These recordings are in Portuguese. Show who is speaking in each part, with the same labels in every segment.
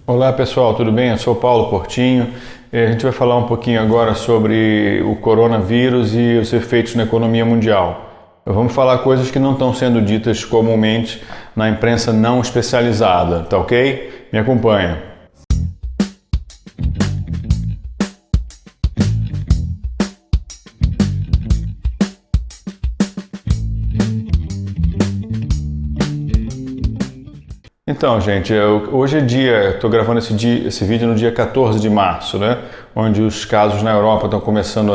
Speaker 1: Olá pessoal, tudo bem? Eu sou o Paulo Portinho. A gente vai falar um pouquinho agora sobre o coronavírus e os efeitos na economia mundial. Vamos falar coisas que não estão sendo ditas comumente na imprensa não especializada, tá ok? Me acompanha. Então, gente, hoje é estou gravando esse vídeo no dia 14 de março, né? Onde os casos na Europa estão começando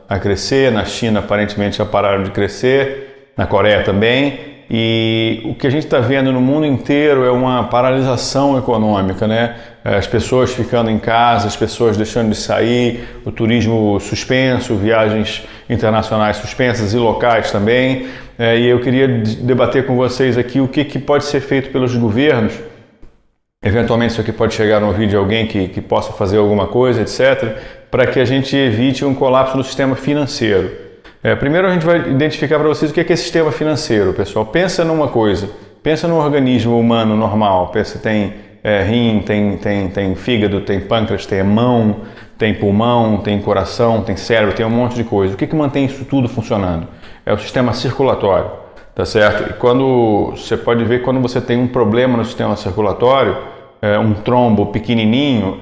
Speaker 1: a crescer, na China aparentemente já pararam de crescer, na Coreia também, e o que a gente está vendo no mundo inteiro é uma paralisação econômica, né? As pessoas ficando em casa, as pessoas deixando de sair, o turismo suspenso, viagens internacionais suspensas e locais também. E eu queria debater com vocês aqui o que pode ser feito pelos governos. Eventualmente isso aqui pode chegar no vídeo de alguém que possa fazer alguma coisa, etc., para que a gente evite um colapso no sistema financeiro. Primeiro a gente vai identificar para vocês o que é esse sistema financeiro, pessoal. Pensa numa coisa, pensa num organismo humano normal, pensa tem rim, tem fígado, tem pâncreas, tem mão, tem pulmão, tem coração, tem cérebro, tem um monte de coisa. O que mantém isso tudo funcionando? É o sistema circulatório, tá certo? E quando você pode ver, quando você tem um problema no sistema circulatório, um trombo pequenininho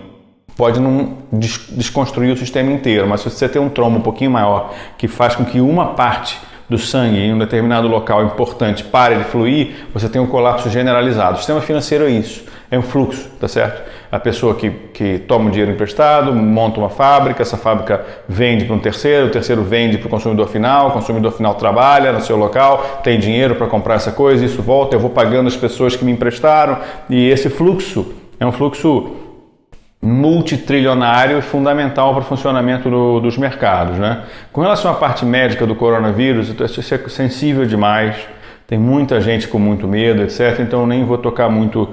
Speaker 1: pode não desconstruir o sistema inteiro, mas se você tem um trombo um pouquinho maior que faz com que uma parte do sangue em um determinado local importante pare de fluir, você tem um colapso generalizado. O sistema financeiro é isso, é um fluxo, tá certo? A pessoa que toma o dinheiro emprestado, monta uma fábrica, essa fábrica vende para um terceiro, o terceiro vende para o consumidor final trabalha no seu local, tem dinheiro para comprar essa coisa, isso volta, eu vou pagando as pessoas que me emprestaram, e esse fluxo é um fluxo multitrilionário e fundamental para o funcionamento dos mercados, né? Com relação à parte médica do coronavírus, isso é sensível demais, tem muita gente com muito medo, etc. Então eu nem vou tocar muito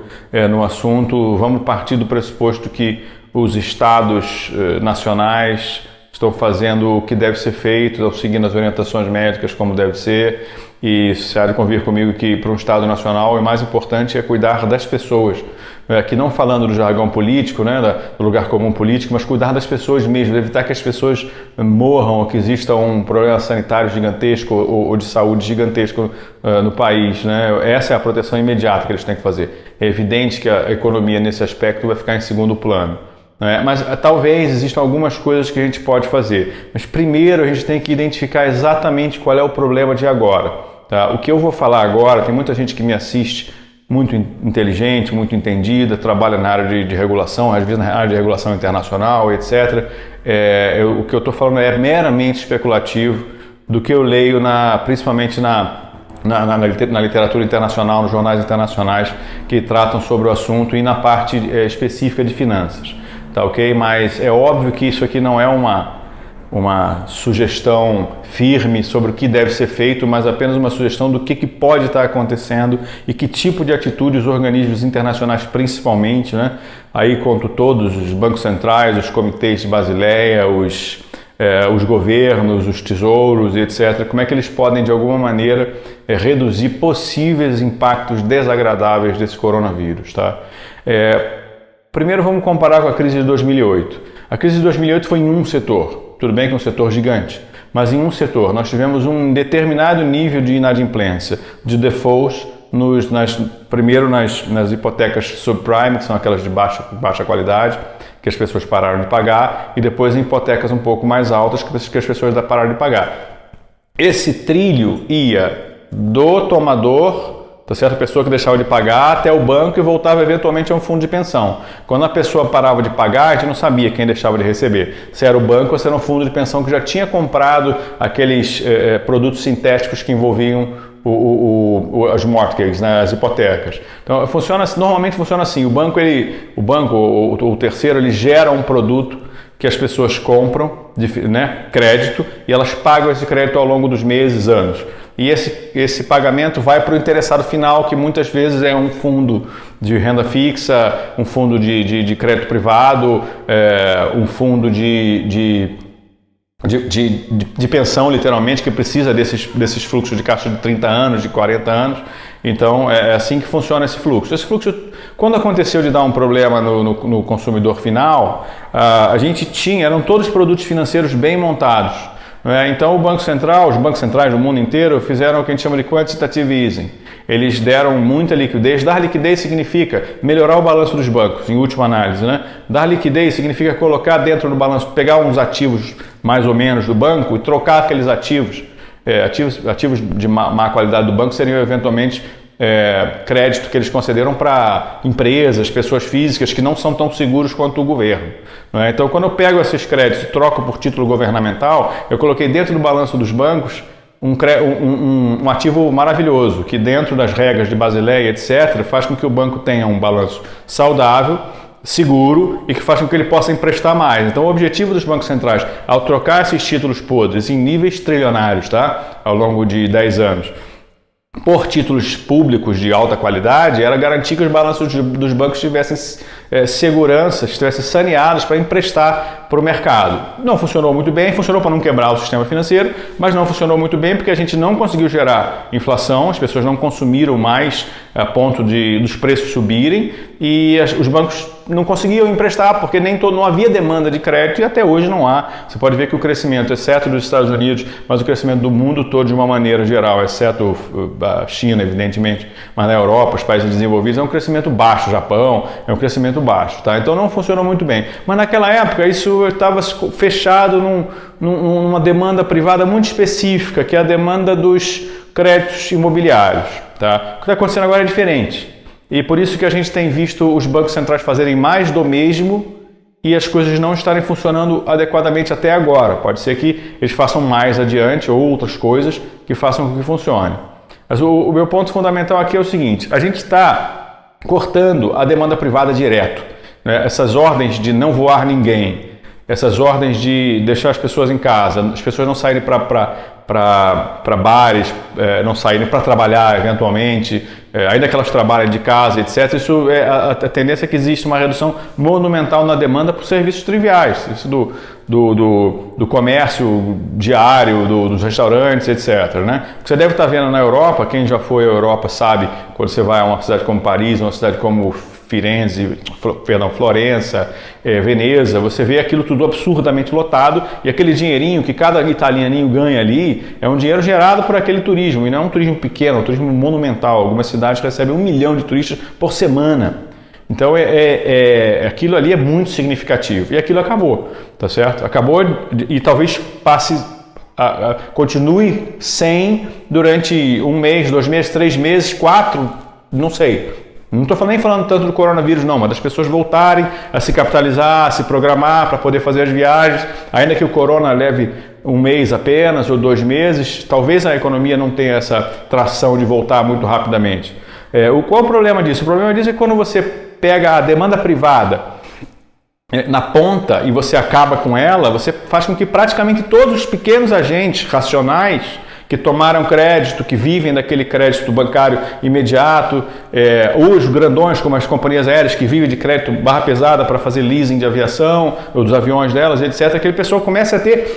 Speaker 1: no assunto. Vamos partir do pressuposto que os estados nacionais estão fazendo o que deve ser feito, estão seguindo as orientações médicas como deve ser, e se há de convir comigo que para um estado nacional o mais importante é cuidar das pessoas, aqui não falando do jargão político, né, do lugar comum político, mas cuidar das pessoas mesmo, evitar que as pessoas morram ou que exista um problema sanitário gigantesco ou de saúde gigantesco no país, né? Essa é a proteção imediata que eles têm que fazer. É evidente que a economia nesse aspecto vai ficar em segundo plano. Mas talvez existam algumas coisas que a gente pode fazer. Mas primeiro a gente tem que identificar exatamente qual é o problema de agora. Tá? O que eu vou falar agora, tem muita gente que me assiste, muito inteligente, muito entendida, trabalha na área de regulação, às vezes na área de regulação internacional, etc. O que eu estou falando é meramente especulativo do que eu leio principalmente na literatura internacional, nos jornais internacionais que tratam sobre o assunto e na parte específica de finanças. Tá, ok? Mas é óbvio que isso aqui não é uma sugestão firme sobre o que deve ser feito, mas apenas uma sugestão do que pode estar acontecendo e que tipo de atitude os organismos internacionais, principalmente, né? Aí conto todos, os bancos centrais, os comitês de Basileia, os governos, os tesouros, etc., como é que eles podem, de alguma maneira, reduzir possíveis impactos desagradáveis desse coronavírus, tá? Primeiro vamos comparar com a crise de 2008. A crise de 2008 foi em um setor, tudo bem que é um setor gigante, mas em um setor nós tivemos um determinado nível de inadimplência, de defaults, primeiro nas hipotecas subprime, que são aquelas de baixa qualidade, que as pessoas pararam de pagar, e depois em hipotecas um pouco mais altas que as pessoas pararam de pagar. Esse trilho ia do tomador, tá certo? A pessoa que deixava de pagar até o banco e voltava eventualmente a um fundo de pensão. Quando a pessoa parava de pagar, a gente não sabia quem deixava de receber. Se era o banco ou se era um fundo de pensão que já tinha comprado aqueles produtos sintéticos que envolviam as mortgages, né, as hipotecas. Então normalmente funciona assim. O banco ou o terceiro, ele gera um produto que as pessoas compram, né, crédito, e elas pagam esse crédito ao longo dos meses, anos. E esse pagamento vai para o interessado final, que muitas vezes é um fundo de renda fixa, um fundo de crédito privado, um fundo de pensão, literalmente, que precisa desses fluxos de caixa de 30 anos, de 40 anos. Então, é assim que funciona esse fluxo. Esse fluxo Quando aconteceu de dar um problema no consumidor final, a gente eram todos produtos financeiros bem montados. Então o Banco Central, os bancos centrais do mundo inteiro fizeram o que a gente chama de quantitative easing. Eles deram muita liquidez. Dar liquidez significa melhorar o balanço dos bancos, em última análise, né? Dar liquidez significa colocar dentro do balanço, pegar uns ativos mais ou menos do banco e trocar aqueles ativos. Ativos de má qualidade do banco seriam eventualmente crédito que eles concederam para empresas, pessoas físicas que não são tão seguros quanto o governo. Então, quando eu pego esses créditos e troco por título governamental, eu coloquei dentro do balanço dos bancos um ativo maravilhoso, que dentro das regras de Basileia, etc., faz com que o banco tenha um balanço saudável, seguro e que faz com que ele possa emprestar mais. Então, o objetivo dos bancos centrais, ao trocar esses títulos podres em níveis trilionários, tá? Ao longo de 10 anos, por títulos públicos de alta qualidade, era garantir que os balanços dos bancos tivessem segurança, estivessem saneados para emprestar para o mercado. Não funcionou muito bem, funcionou para não quebrar o sistema financeiro, mas não funcionou muito bem porque a gente não conseguiu gerar inflação, as pessoas não consumiram mais a ponto dos preços subirem e os bancos não conseguiam emprestar porque não havia demanda de crédito e até hoje não há. Você pode ver que o crescimento, exceto dos Estados Unidos, mas o crescimento do mundo todo de uma maneira geral, exceto a China, evidentemente, mas na Europa, os países desenvolvidos, é um crescimento baixo, Japão, é um crescimento baixo, tá? Então não funcionou muito bem. Mas naquela época isso estava fechado numa demanda privada muito específica, que é a demanda dos créditos imobiliários, tá? O que está acontecendo agora é diferente. E por isso que a gente tem visto os bancos centrais fazerem mais do mesmo e as coisas não estarem funcionando adequadamente até agora. Pode ser que eles façam mais adiante ou outras coisas que façam com que funcione. Mas o meu ponto fundamental aqui é o seguinte: a gente está cortando a demanda privada direto, né? Essas ordens de não voar ninguém, essas ordens de deixar as pessoas em casa, as pessoas não saírem para bares, não saírem para trabalhar eventualmente, ainda que elas trabalhem de casa, etc. Isso a tendência é que existe uma redução monumental na demanda por serviços triviais, isso do comércio diário, dos restaurantes, etc. Né? O que você deve estar vendo na Europa, quem já foi à Europa sabe, quando você vai a uma cidade como Paris, uma cidade como Florença, Veneza, você vê aquilo tudo absurdamente lotado e aquele dinheirinho que cada italianinho ganha ali é um dinheiro gerado por aquele turismo, e não é um turismo pequeno, é um turismo monumental. Algumas cidades recebem 1 milhão de turistas por semana. Então aquilo ali é muito significativo e aquilo acabou, tá certo? Acabou e talvez continue sem durante 1 mês, 2 meses, 3 meses, 4, não sei. Não estou nem falando tanto do coronavírus não, mas das pessoas voltarem a se capitalizar, a se programar para poder fazer as viagens, ainda que o corona leve 1 mês apenas ou 2 meses, talvez a economia não tenha essa tração de voltar muito rapidamente. Qual é o problema disso? O problema disso é que quando você pega a demanda privada na ponta e você acaba com ela, você faz com que praticamente todos os pequenos agentes racionais que tomaram crédito, que vivem daquele crédito bancário imediato, ou os grandões, como as companhias aéreas, que vivem de crédito barra pesada para fazer leasing de aviação, ou dos aviões delas, etc., aquele pessoal começa a ter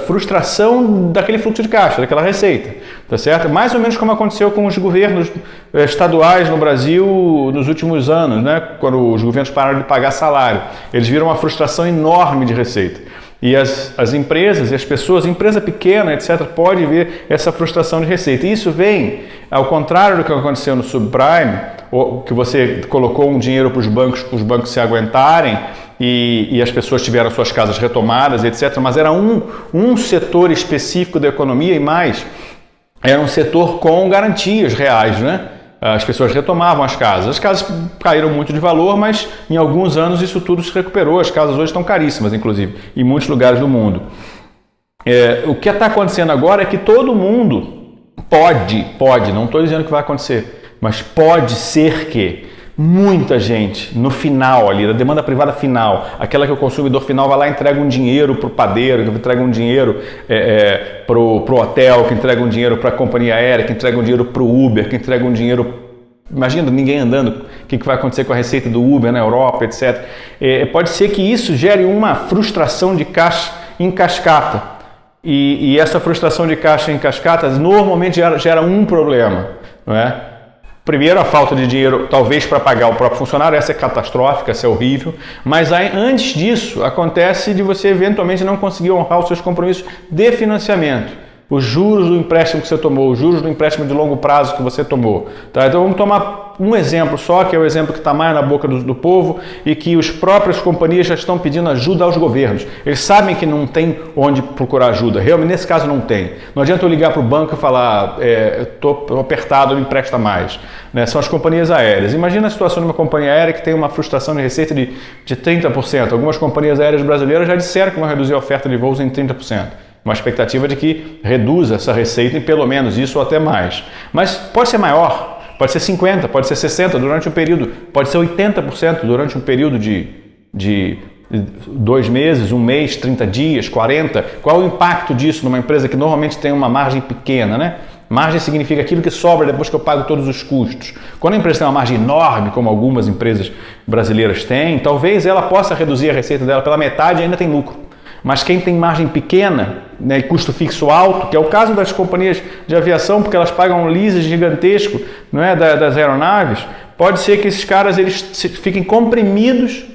Speaker 1: frustração daquele fluxo de caixa, daquela receita, tá certo? Mais ou menos como aconteceu com os governos estaduais no Brasil nos últimos anos, né? Quando os governos pararam de pagar salário. Eles viram uma frustração enorme de receita. E as empresas e as pessoas, empresa pequena, etc., pode ver essa frustração de receita. E isso vem, ao contrário do que aconteceu no subprime, que você colocou um dinheiro para os bancos se aguentarem e as pessoas tiveram suas casas retomadas, etc., mas era um setor específico da economia e mais, era um setor com garantias reais, né? As pessoas retomavam as casas caíram muito de valor, mas em alguns anos isso tudo se recuperou. As casas hoje estão caríssimas, inclusive, em muitos lugares do mundo. O que está acontecendo agora é que todo mundo pode, não estou dizendo que vai acontecer, mas pode ser que muita gente, no final ali, da demanda privada final, aquela que o consumidor final vai lá e entrega um dinheiro para o padeiro, que entrega um dinheiro para o hotel, que entrega um dinheiro para a companhia aérea, que entrega um dinheiro para o Uber, que entrega um dinheiro... Imagina, ninguém andando, o que vai acontecer com a receita do Uber na Europa, etc. Pode ser que isso gere uma frustração de caixa em cascata. E essa frustração de caixa em cascata normalmente gera um problema, não é? Primeiro, a falta de dinheiro, talvez para pagar o próprio funcionário, essa é catastrófica, essa é horrível. Mas aí, antes disso, acontece de você eventualmente não conseguir honrar os seus compromissos de financiamento. Os juros do empréstimo que você tomou, os juros do empréstimo de longo prazo que você tomou. Tá? Então vamos tomar um exemplo só, que é o exemplo que está mais na boca do povo e que as próprias companhias já estão pedindo ajuda aos governos. Eles sabem que não tem onde procurar ajuda. Realmente, nesse caso, não tem. Não adianta eu ligar para o banco e falar, estou apertado, me empresta mais. Né? São as companhias aéreas. Imagina a situação de uma companhia aérea que tem uma frustração de receita de 30%. Algumas companhias aéreas brasileiras já disseram que vão reduzir a oferta de voos em 30%. Uma expectativa de que reduza essa receita em pelo menos isso ou até mais. Mas pode ser maior, pode ser 50%, pode ser 60% durante um período, pode ser 80% durante um período de 2 meses, 1 mês, 30 dias, 40. Qual o impacto disso numa empresa que normalmente tem uma margem pequena, né? Margem significa aquilo que sobra depois que eu pago todos os custos. Quando a empresa tem uma margem enorme, como algumas empresas brasileiras têm, talvez ela possa reduzir a receita dela pela metade e ainda tem lucro. Mas quem tem margem pequena, né, e custo fixo alto, que é o caso das companhias de aviação, porque elas pagam um lease gigantesco, não é, das aeronaves, pode ser que esses caras eles fiquem comprimidos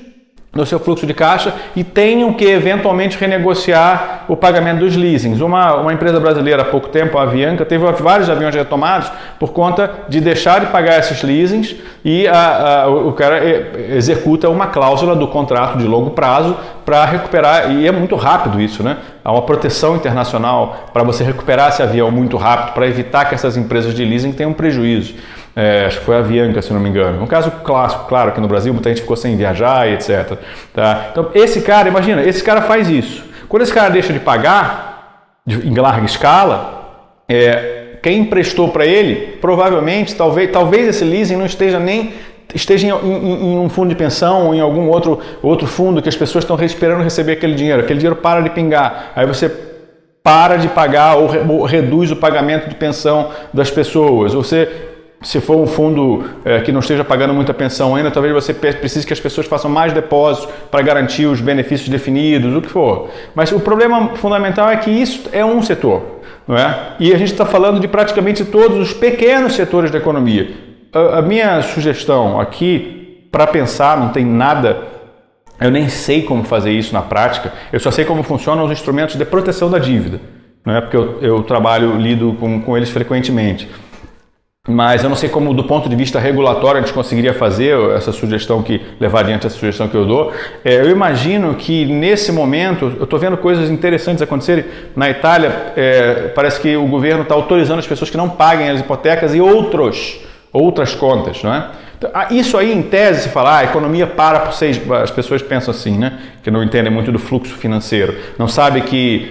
Speaker 1: no seu fluxo de caixa e tenham que eventualmente renegociar o pagamento dos leasings. Uma empresa brasileira há pouco tempo, a Avianca, teve vários aviões retomados por conta de deixar de pagar esses leasings e o cara executa uma cláusula do contrato de longo prazo para recuperar, e é muito rápido isso, né? Há uma proteção internacional para você recuperar esse avião muito rápido, para evitar que essas empresas de leasing tenham prejuízo. Acho que foi a Avianca, se não me engano. Um caso clássico, claro, aqui no Brasil, muita gente ficou sem viajar e etc. Tá? Então, esse cara, imagina, esse cara faz isso. Quando esse cara deixa de pagar, em larga escala, quem emprestou para ele, provavelmente, talvez esse leasing não esteja em um fundo de pensão ou em algum outro fundo que as pessoas estão esperando receber aquele dinheiro para de pingar. Aí você para de pagar ou reduz o pagamento de pensão das pessoas. Se for um fundo que não esteja pagando muita pensão ainda, talvez você precise que as pessoas façam mais depósitos para garantir os benefícios definidos, o que for. Mas o problema fundamental é que isso é um setor, não é? E a gente está falando de praticamente todos os pequenos setores da economia. A minha sugestão aqui, para pensar, não tem nada, eu nem sei como fazer isso na prática, eu só sei como funcionam os instrumentos de proteção da dívida, não é? Porque eu lido com eles frequentemente. Mas eu não sei como, do ponto de vista regulatório, a gente conseguiria fazer essa sugestão levar adiante essa sugestão que eu dou. Eu imagino que, nesse momento, eu estou vendo coisas interessantes acontecerem. Na Itália, parece que o governo está autorizando as pessoas que não paguem as hipotecas e outras contas, não é? Então, isso aí, em tese, se falar, a economia para por 6... As pessoas pensam assim, né? Que não entendem muito do fluxo financeiro. Não sabem que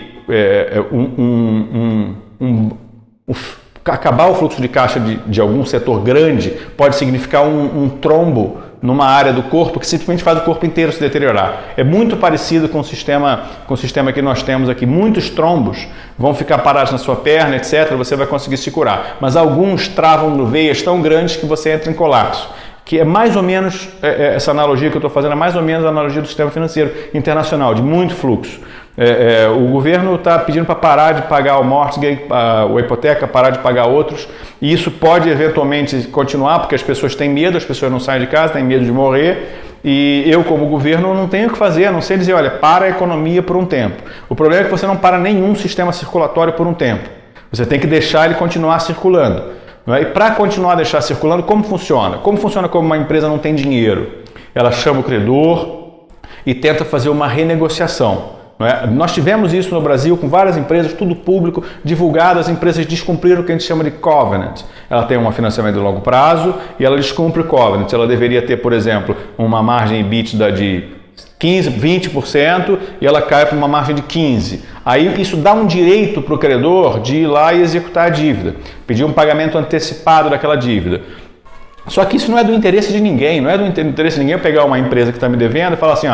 Speaker 1: acabar o fluxo de caixa de algum setor grande pode significar um trombo numa área do corpo que simplesmente faz o corpo inteiro se deteriorar. É muito parecido com o sistema que nós temos aqui. Muitos trombos vão ficar parados na sua perna, etc. Você vai conseguir se curar. Mas alguns travam veias tão grandes que você entra em colapso. Que é mais ou menos, essa analogia que eu estou fazendo, é mais ou menos a analogia do sistema financeiro internacional, de muito fluxo. O governo está pedindo para parar de pagar o mortgage, a hipoteca, parar de pagar outros, e isso pode eventualmente continuar, porque as pessoas têm medo, as pessoas não saem de casa, têm medo de morrer, e eu, como governo, não tenho o que fazer, a não ser dizer, olha, para a economia por um tempo. O problema é que você não para nenhum sistema circulatório por um tempo. Você tem que deixar ele continuar circulando. E para continuar a deixar circulando, como funciona? Como funciona quando uma empresa não tem dinheiro? Ela chama o credor e tenta fazer uma renegociação. Não é? Nós tivemos isso no Brasil com várias empresas, tudo público, divulgado, as empresas descumpriram o que a gente chama de covenant. Ela tem um financiamento de longo prazo e ela descumpre o covenant. Ela deveria ter, por exemplo, uma margem EBITDA de 15%, 20% e ela cai para uma margem de 15%. Aí isso dá um direito para o credor de ir lá e executar a dívida, pedir um pagamento antecipado daquela dívida. Só que isso não é do interesse de ninguém, não é do interesse de ninguém eu pegar uma empresa que está me devendo e falar assim,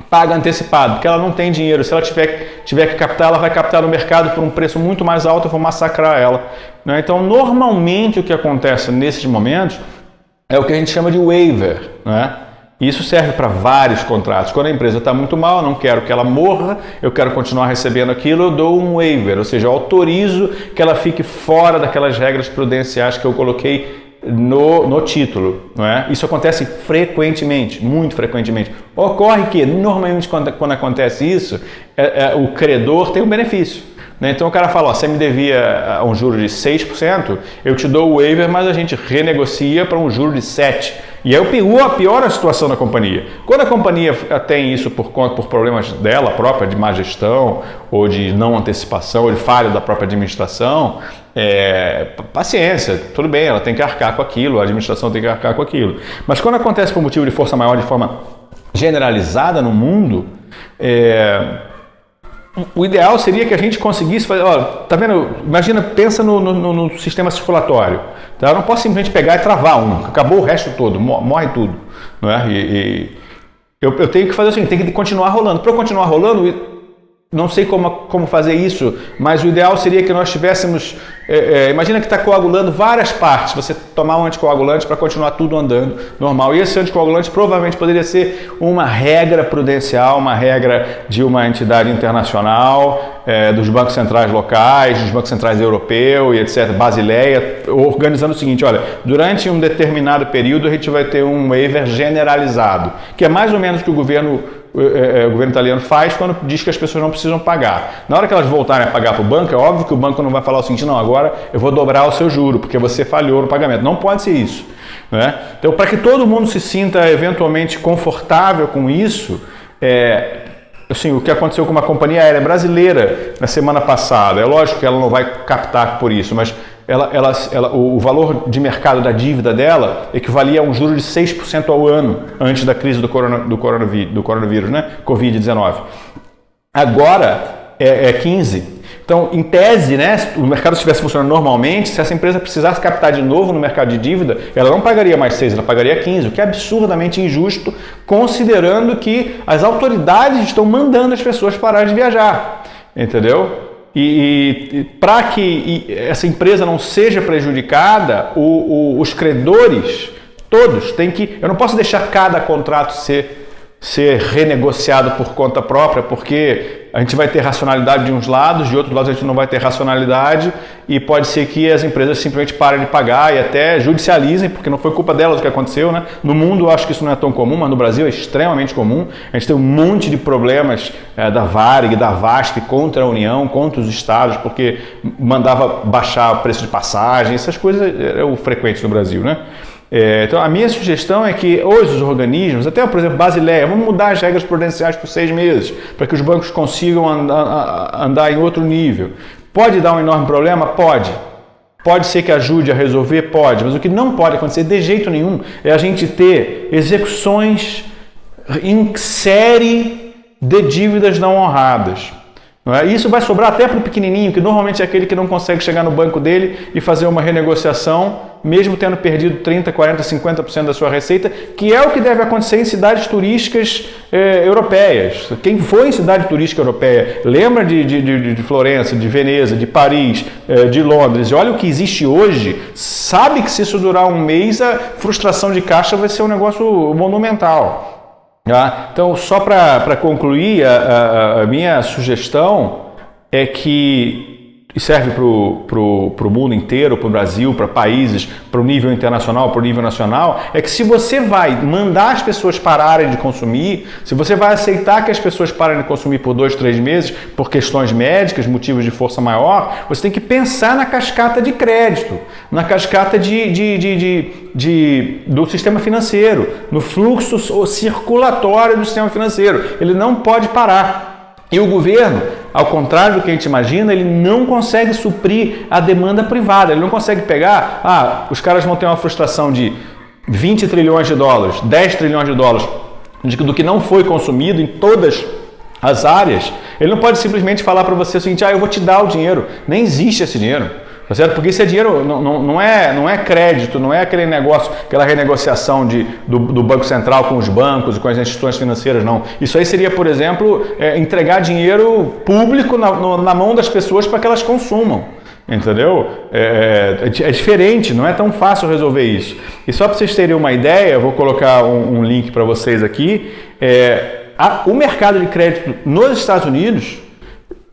Speaker 1: paga antecipado, porque ela não tem dinheiro. Se ela tiver que captar, ela vai captar no mercado por um preço muito mais alto, eu vou massacrar ela. Então, normalmente o que acontece nesses momentos é o que a gente chama de waiver, não é? Isso serve para vários contratos. Quando a empresa está muito mal, eu não quero que ela morra, eu quero continuar recebendo aquilo, eu dou um waiver, ou seja, eu autorizo que ela fique fora daquelas regras prudenciais que eu coloquei no título, não é? Isso acontece frequentemente, muito frequentemente. Ocorre que, normalmente, quando acontece isso, o credor tem um benefício. Né? Então o cara fala, ó, você me devia um juro de 6%, eu te dou o waiver, mas a gente renegocia para um juro de 7%. E aí piora a situação da companhia. Quando a companhia tem isso por problemas dela própria, de má gestão, ou de não antecipação, ou de falha da própria administração, paciência, tudo bem, ela tem que arcar com aquilo, a administração tem que arcar com aquilo. Mas quando acontece por motivo de força maior, de forma generalizada no mundo, o ideal seria que a gente conseguisse fazer, ó, tá vendo? Imagina, pensa no sistema circulatório. Tá? Eu não posso simplesmente pegar e travar acabou o resto todo, morre tudo. Não é? Eu tenho que fazer assim, tem que continuar rolando. Para eu continuar rolando, não sei como fazer isso, mas o ideal seria que nós tivéssemos, imagina que está coagulando várias partes, você tomar um anticoagulante para continuar tudo andando normal. E esse anticoagulante provavelmente poderia ser uma regra prudencial, uma regra de uma entidade internacional, dos bancos centrais locais, dos bancos centrais europeus e etc., Basileia, organizando o seguinte, olha, durante um determinado período a gente vai ter um waiver generalizado, que é mais ou menos o que o governo italiano faz quando diz que as pessoas não precisam pagar. Na hora que elas voltarem a pagar para o banco, é óbvio que o banco não vai falar o seguinte, não, agora eu vou dobrar o seu juro, porque você falhou no pagamento. Não pode ser isso. Né? Então, para que todo mundo se sinta eventualmente confortável com isso, assim, o que aconteceu com uma companhia aérea brasileira na semana passada, é lógico que ela não vai captar por isso, mas o valor de mercado da dívida dela equivalia a um juro de 6% ao ano antes da crise do coronavírus, né? Covid-19. Agora é 15%. Então, em tese, né, se o mercado estivesse funcionando normalmente, se essa empresa precisasse captar de novo no mercado de dívida, ela não pagaria mais 6%, ela pagaria 15%, o que é absurdamente injusto, considerando que as autoridades estão mandando as pessoas parar de viajar. Entendeu? E para que essa empresa não seja prejudicada, os credores todos têm que... Eu não posso deixar cada contrato ser renegociado por conta própria, porque a gente vai ter racionalidade de uns lados, de outros lados a gente não vai ter racionalidade e pode ser que as empresas simplesmente parem de pagar e até judicializem, porque não foi culpa delas o que aconteceu, né? No mundo eu acho que isso não é tão comum, mas no Brasil é extremamente comum. A gente tem um monte de problemas da Varig, da VASP contra a União, contra os estados, porque mandava baixar o preço de passagem, essas coisas é o frequente no Brasil, né? Então a minha sugestão é que hoje os organismos, até por exemplo Basileia, vamos mudar as regras prudenciais por 6 meses, para que os bancos consigam andar em outro nível. Pode dar um enorme problema? Pode. Pode ser que ajude a resolver? Pode. Mas o que não pode acontecer de jeito nenhum é a gente ter execuções em série de dívidas não honradas. Isso vai sobrar até para o pequenininho, que normalmente é aquele que não consegue chegar no banco dele e fazer uma renegociação, mesmo tendo perdido 30%, 40%, 50% da sua receita, que é o que deve acontecer em cidades turísticas europeias. Quem foi em cidade turística europeia, lembra de Florença, de Veneza, de Paris, de Londres, e olha o que existe hoje, sabe que se isso durar um mês, a frustração de caixa vai ser um negócio monumental. Então, só para concluir, a minha sugestão é que serve para o mundo inteiro, para o Brasil, para países, para o nível internacional, para o nível nacional, é que se você vai mandar as pessoas pararem de consumir, se você vai aceitar que as pessoas parem de consumir por 2, 3 meses, por questões médicas, motivos de força maior, você tem que pensar na cascata de crédito, na cascata do sistema financeiro, no fluxo circulatório do sistema financeiro. Ele não pode parar. E o governo, ao contrário do que a gente imagina, ele não consegue suprir a demanda privada. Ele não consegue pegar, os caras vão ter uma frustração de 20 trilhões de dólares, 10 trilhões de dólares do que não foi consumido em todas as áreas. Ele não pode simplesmente falar para você o seguinte, eu vou te dar o dinheiro. Nem existe esse dinheiro. Tá certo? Porque esse é dinheiro, não é crédito, não é aquele negócio, aquela renegociação do Banco Central com os bancos e com as instituições financeiras, não. Isso aí seria, por exemplo, entregar dinheiro público na mão das pessoas para que elas consumam. Entendeu? É diferente, não é tão fácil resolver isso. E só para vocês terem uma ideia, eu vou colocar um link para vocês aqui. O mercado de crédito nos Estados Unidos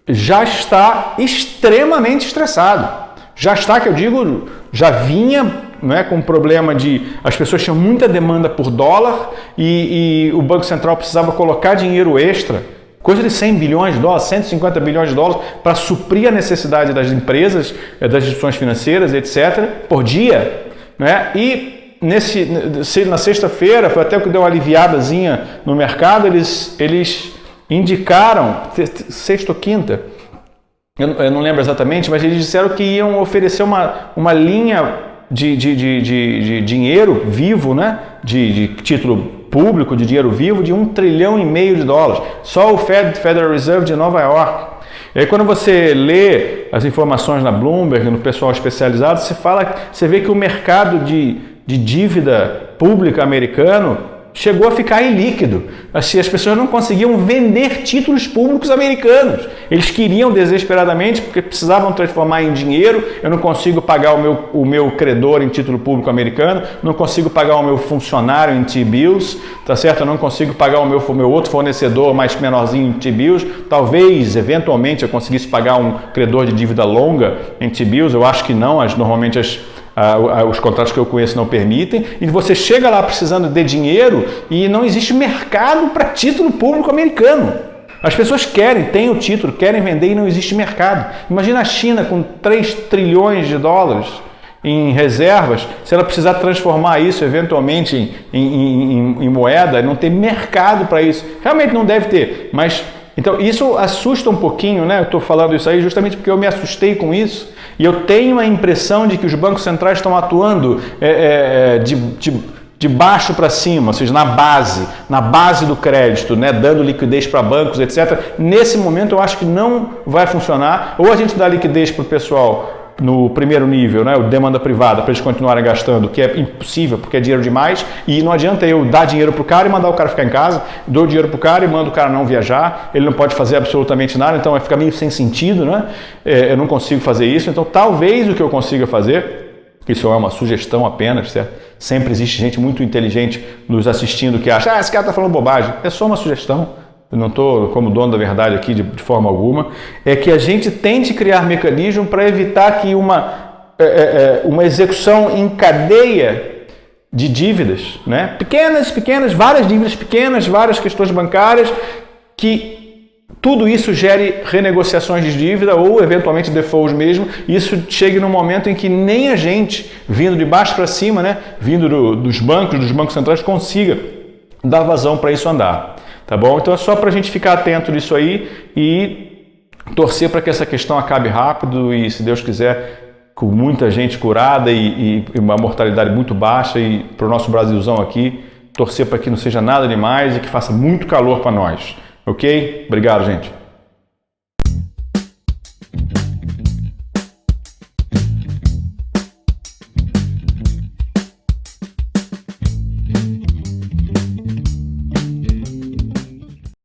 Speaker 1: já está extremamente estressado. Já está, que eu digo, já vinha né, com problema de... As pessoas tinham muita demanda por dólar e o Banco Central precisava colocar dinheiro extra, coisa de 100 bilhões de dólares, 150 bilhões de dólares, para suprir a necessidade das empresas, das instituições financeiras, etc., por dia. Né? E na sexta-feira, foi até o que deu uma aliviadazinha no mercado, eles indicaram, sexta ou quinta, eu não lembro exatamente, mas eles disseram que iam oferecer uma linha de dinheiro vivo, né? de título público, de dinheiro vivo, de $1,5 trilhão de dólares. Só o Federal Reserve de Nova York. E aí, quando você lê as informações na Bloomberg, no pessoal especializado, você vê que o mercado de dívida pública americano chegou a ficar ilíquido. Assim, as pessoas não conseguiam vender títulos públicos americanos. Eles queriam desesperadamente, porque precisavam transformar em dinheiro. Eu não consigo pagar o meu credor em título público americano, não consigo pagar o meu funcionário em T-bills, tá certo? Eu não consigo pagar o meu outro fornecedor mais menorzinho em T-bills. Talvez, eventualmente, eu conseguisse pagar um credor de dívida longa em T-bills. Eu acho que não, normalmente os contratos que eu conheço não permitem, e você chega lá precisando de dinheiro e não existe mercado para título público americano. As pessoas têm o título, querem vender e não existe mercado. Imagina a China com 3 trilhões de dólares em reservas, se ela precisar transformar isso eventualmente em moeda, não tem mercado para isso. Realmente não deve ter, mas então isso assusta um pouquinho, né? Eu estou falando isso aí justamente porque eu me assustei com isso. E eu tenho a impressão de que os bancos centrais estão atuando de baixo para cima, ou seja, na base do crédito, né, dando liquidez para bancos, etc. Nesse momento eu acho que não vai funcionar. Ou a gente dá liquidez para o pessoal no primeiro nível, né, o demanda privada, para eles continuarem gastando, que é impossível, porque é dinheiro demais, e não adianta eu dar dinheiro para o cara e mandar o cara ficar em casa, dou dinheiro para o cara e mando o cara não viajar, ele não pode fazer absolutamente nada, então vai ficar meio sem sentido, né? Eu não consigo fazer isso, então talvez o que eu consiga fazer, isso é uma sugestão apenas, certo? Sempre existe gente muito inteligente nos assistindo que acha, esse cara está falando bobagem, é só uma sugestão. Eu não estou como dono da verdade aqui de forma alguma, é que a gente tente criar mecanismo para evitar que uma execução em cadeia de dívidas, né? pequenas, várias dívidas pequenas, várias questões bancárias, que tudo isso gere renegociações de dívida ou eventualmente defaults mesmo, e isso chegue num momento em que nem a gente, vindo de baixo para cima, né? Vindo dos bancos centrais, consiga dar vazão para isso andar. Tá bom? Então é só para a gente ficar atento nisso aí e torcer para que essa questão acabe rápido e, se Deus quiser, com muita gente curada e uma mortalidade muito baixa, e para o nosso Brasilzão aqui, torcer para que não seja nada demais e que faça muito calor para nós. Ok? Obrigado, gente.